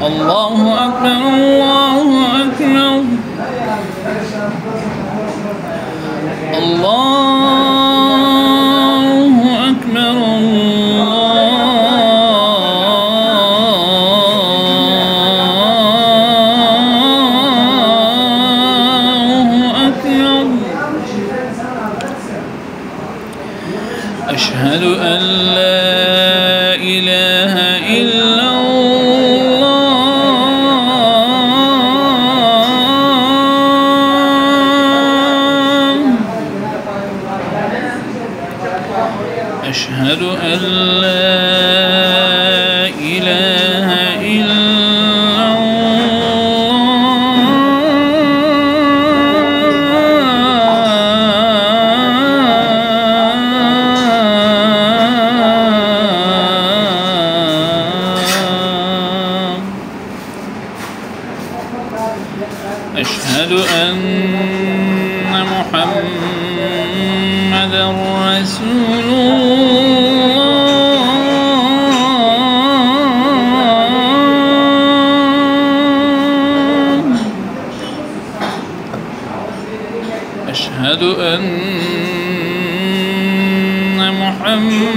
الله أكبر الله أكبر الله أكبر الله أكبر. أشهد أن لا إله إلا أشهد أن لا إله إلا أشهد أن محمدًا رسول الله. أشهد أن محمدًا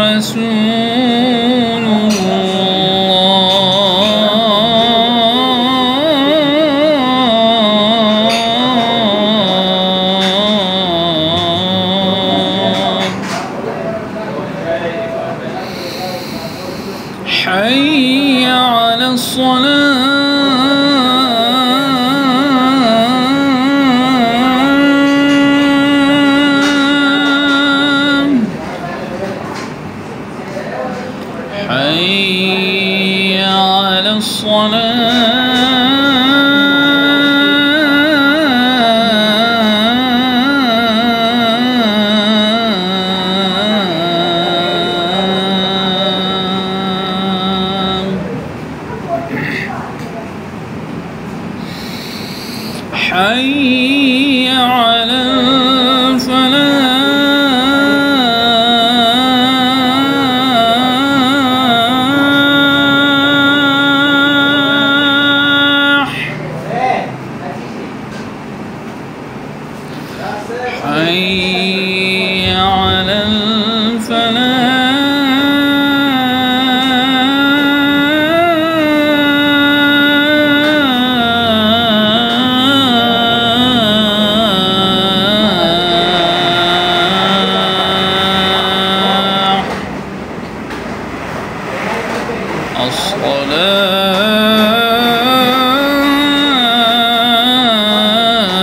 رسول حي على الصلاة حي على الصلاة حي على الفلاح حي على الفلاح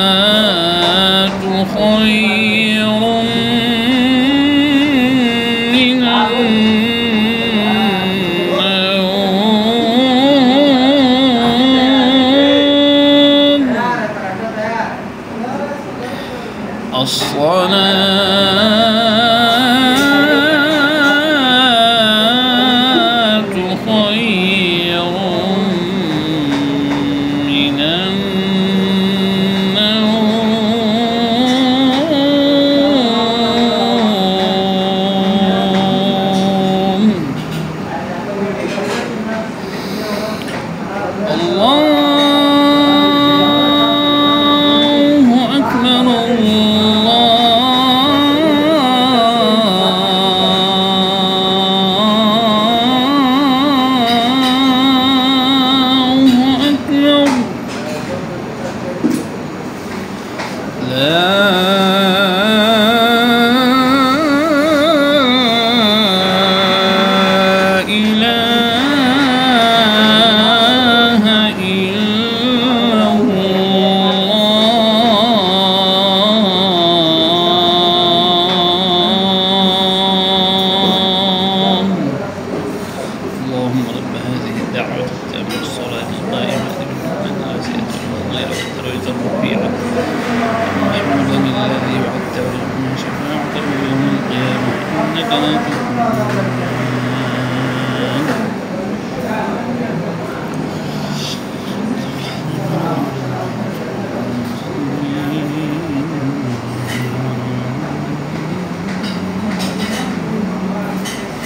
الصلاة خير من النوم. الصلاة خير من النوم. الله أكبر الله أكبر. لا إله إلا الله. اللهم رب هذه الدعوة التامة والصلاة القائمة من آتيت غير الترويج الرفيعة محمدا الذي وعدته من شفاعته يوم القيامة إنك لا تخلف